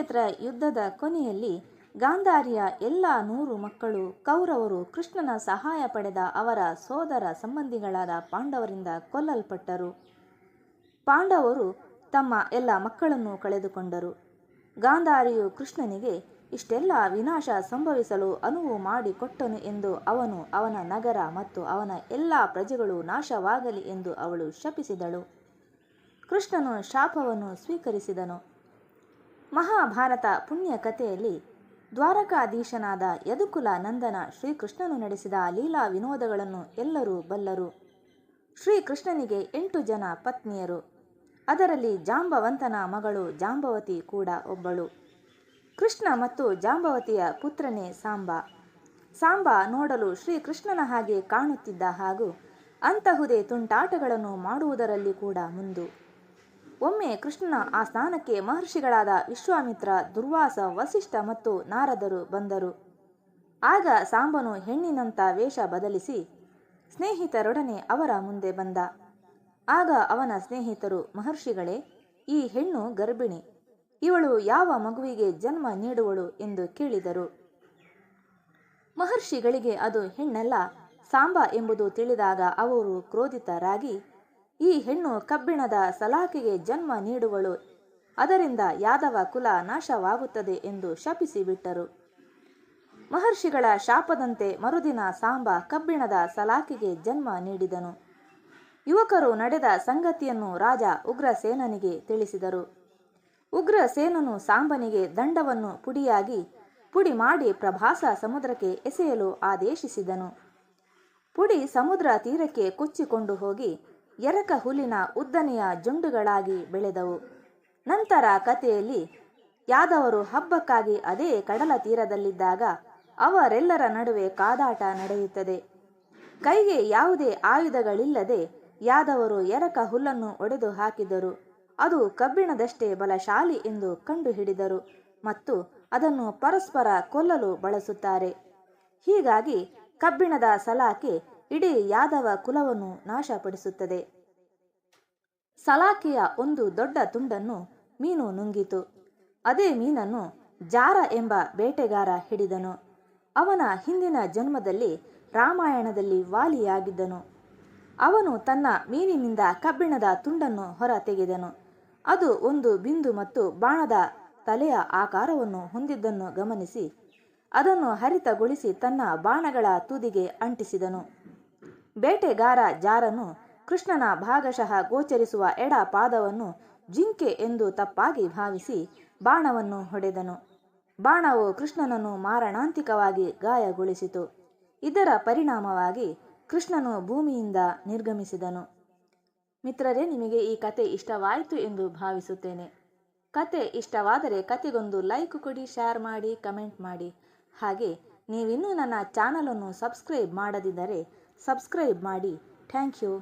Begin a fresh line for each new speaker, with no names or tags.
ಕುರುಕ್ಷೇತ್ರ ಯುದ್ಧದ ಕೊನೆಯಲ್ಲಿ ಗಾಂಧಾರಿಯ ಎಲ್ಲ 100 ಮಕ್ಕಳು ಕೌರವರು ಕೃಷ್ಣನ ಸಹಾಯ ಪಡೆದ ಅವರ ಸೋದರ ಸಂಬಂಧಿಗಳಾದ ಪಾಂಡವರಿಂದ ಕೊಲ್ಲಲ್ಪಟ್ಟರು. ಪಾಂಡವರು ತಮ್ಮ ಎಲ್ಲ ಮಕ್ಕಳನ್ನು ಕಳೆದುಕೊಂಡರು. ಗಾಂಧಾರಿಯು ಕೃಷ್ಣನಿಗೆ ಇಷ್ಟೆಲ್ಲ ವಿನಾಶ ಸಂಭವಿಸಲು ಅನುವು ಮಾಡಿಕೊಟ್ಟನು ಎಂದು ಅವನು, ಅವನ ನಗರ ಮತ್ತು ಅವನ ಎಲ್ಲ ಪ್ರಜೆಗಳು ನಾಶವಾಗಲಿ ಎಂದು ಅವಳು ಶಪಿಸಿದಳು. ಕೃಷ್ಣನು ಶಾಪವನ್ನು ಸ್ವೀಕರಿಸಿದನು. ಮಹಾಭಾರತ ಪುಣ್ಯ ಕಥೆಯಲ್ಲಿ ದ್ವಾರಕಾಧೀಶನಾದ ಯದುಕುಲ ನಂದನ ಶ್ರೀಕೃಷ್ಣನು ನಡೆಸಿದ ಲೀಲಾ ವಿನೋದಗಳನ್ನು ಎಲ್ಲರೂ ಬಲ್ಲರು. ಶ್ರೀಕೃಷ್ಣನಿಗೆ 8 ಜನ ಪತ್ನಿಯರು. ಅದರಲ್ಲಿ ಜಾಂಬವಂತನ ಮಗಳು ಜಾಂಬವತಿ ಕೂಡ ಒಬ್ಬಳು. ಕೃಷ್ಣ ಮತ್ತು ಜಾಂಬವತಿಯ ಪುತ್ರನೇ ಸಾಂಬ. ಸಾಂಬ ನೋಡಲು ಶ್ರೀಕೃಷ್ಣನ ಹಾಗೆ ಕಾಣುತ್ತಿದ್ದ ಹಾಗೂ ಅಂತಹುದೇ ತುಂಟಾಟಗಳನ್ನು ಮಾಡುವುದರಲ್ಲಿ ಕೂಡ ಮುಂದು. ಒಮ್ಮೆ ಕೃಷ್ಣನ ಆ ಸ್ಥಾನಕ್ಕೆ ಮಹರ್ಷಿಗಳಾದ ವಿಶ್ವಾಮಿತ್ರ, ದುರ್ವಾಸ, ವಸಿಷ್ಠ ಮತ್ತು ನಾರದರು ಬಂದರು. ಆಗ ಸಾಂಬನು ಹೆಣ್ಣಿನಂಥ ವೇಷ ಬದಲಿಸಿ ಸ್ನೇಹಿತರೊಡನೆ ಅವರ ಮುಂದೆ ಬಂದ. ಆಗ ಅವನ ಸ್ನೇಹಿತರು, ಮಹರ್ಷಿಗಳೇ, ಈ ಹೆಣ್ಣು ಗರ್ಭಿಣಿ, ಇವಳು ಯಾವ ಮಗುವಿಗೆ ಜನ್ಮ ನೀಡುವಳು ಎಂದು ಕೇಳಿದರು. ಮಹರ್ಷಿಗಳಿಗೆ ಅದು ಹೆಣ್ಣಲ್ಲ, ಸಾಂಬ ಎಂಬುದು ತಿಳಿದಾಗ ಅವರು ಕ್ರೋಧಿತರಾಗಿ, ಈ ಹೆಣ್ಣು ಕಬ್ಬಿಣದ ಸಲಾಕೆಗೆ ಜನ್ಮ ನೀಡುವಳು, ಅದರಿಂದ ಯಾದವ ಕುಲ ನಾಶವಾಗುತ್ತದೆ ಎಂದು ಶಪಿಸಿ ಬಿಟ್ಟರು. ಮಹರ್ಷಿಗಳ ಶಾಪದಂತೆ ಮರುದಿನ ಸಾಂಬ ಕಬ್ಬಿಣದ ಸಲಾಕೆಗೆ ಜನ್ಮ ನೀಡಿದನು. ಯುವಕರು ನಡೆದ ಸಂಗತಿಯನ್ನು ರಾಜ ಉಗ್ರಸೇನನಿಗೆ ತಿಳಿಸಿದರು. ಉಗ್ರಸೇನನು ಸಾಂಬನಿಗೆ ದಂಡವನ್ನು ಪುಡಿ ಮಾಡಿ ಪ್ರಭಾಸ ಸಮುದ್ರಕ್ಕೆ ಎಸೆಯಲು ಆದೇಶಿಸಿದನು. ಪುಡಿ ಸಮುದ್ರ ತೀರಕ್ಕೆ ಕೊಚ್ಚಿಕೊಂಡು ಹೋಗಿ ಎರಕ ಹುಲ್ಲಿನ ಉದ್ದನೆಯ ಜೊಂಡುಗಳಾಗಿ ಬೆಳೆದವು. ನಂತರ ಕಥೆಯಲ್ಲಿ ಯಾದವರು ಹಬ್ಬಕ್ಕಾಗಿ ಅದೇ ಕಡಲ ತೀರದಲ್ಲಿದ್ದಾಗ ಅವರೆಲ್ಲರ ನಡುವೆ ಕಾದಾಟ ನಡೆಯುತ್ತದೆ. ಕೈಗೆ ಯಾವುದೇ ಆಯುಧಗಳಿಲ್ಲದೆ ಯಾದವರು ಎರಕ ಹುಲ್ಲನ್ನು ಒಡೆದು ಹಾಕಿದರು. ಅದು ಕಬ್ಬಿಣದಷ್ಟೇ ಬಲಶಾಲಿ ಎಂದು ಕಂಡುಹಿಡಿದರು ಮತ್ತು ಅದನ್ನು ಪರಸ್ಪರ ಕೊಲ್ಲಲು ಬಳಸುತ್ತಾರೆ. ಹೀಗಾಗಿ ಕಬ್ಬಿಣದ ಸಲಾಕೆ ಇಡೀ ಯಾದವ ಕುಲವನ್ನು ನಾಶಪಡಿಸುತ್ತದೆ. ಸಲಾಕೆಯ ಒಂದು ದೊಡ್ಡ ತುಂಡನ್ನು ಮೀನು ನುಂಗಿತು. ಅದೇ ಮೀನನ್ನು ಜಾರ ಎಂಬ ಬೇಟೆಗಾರ ಹಿಡಿದನು. ಅವನ ಹಿಂದಿನ ಜನ್ಮದಲ್ಲಿ ರಾಮಾಯಣದಲ್ಲಿ ವಾಲಿಯಾಗಿದ್ದನು. ಅವನು ತನ್ನ ಮೀನಿನಿಂದ ಕಬ್ಬಿಣದ ತುಂಡನ್ನು ಹೊರ ತೆಗೆದನು. ಅದು ಒಂದು ಬಿಂದು ಮತ್ತು ಬಾಣದ ತಲೆಯ ಆಕಾರವನ್ನು ಹೊಂದಿದ್ದನ್ನು ಗಮನಿಸಿ ಅದನ್ನು ಹರಿತಗೊಳಿಸಿ ತನ್ನ ಬಾಣಗಳ ತುದಿಗೆ ಅಂಟಿಸಿದನು. ಬೇಟೆಗಾರ ಜಾರನು ಕೃಷ್ಣನ ಭಾಗಶಃ ಗೋಚರಿಸುವ ಎಡ ಪಾದವನ್ನು ಜಿಂಕೆ ಎಂದು ತಪ್ಪಾಗಿ ಭಾವಿಸಿ ಬಾಣವನ್ನು ಹೊಡೆದನು. ಬಾಣವು ಕೃಷ್ಣನನ್ನು ಮಾರಣಾಂತಿಕವಾಗಿ ಗಾಯಗೊಳಿಸಿತು. ಇದರ ಪರಿಣಾಮವಾಗಿ ಕೃಷ್ಣನು ಭೂಮಿಯಿಂದ ನಿರ್ಗಮಿಸಿದನು. ಮಿತ್ರರೇ, ನಿಮಗೆ ಈ ಕತೆ ಇಷ್ಟವಾಯಿತು ಎಂದು ಭಾವಿಸುತ್ತೇನೆ. ಕತೆ ಇಷ್ಟವಾದರೆ ಕತೆಗೊಂದು ಲೈಕ್ ಕೊಡಿ, ಶೇರ್ ಮಾಡಿ, ಕಮೆಂಟ್ ಮಾಡಿ. ಹಾಗೆ ನೀವಿನ್ನೂ ನನ್ನ ಚಾನಲನ್ನು ಸಬ್ಸ್ಕ್ರೈಬ್ ಮಾಡದಿದ್ದರೆ ಸಬ್ಸ್ಕ್ರೈಬ್ ಮಾಡಿ. Thank you.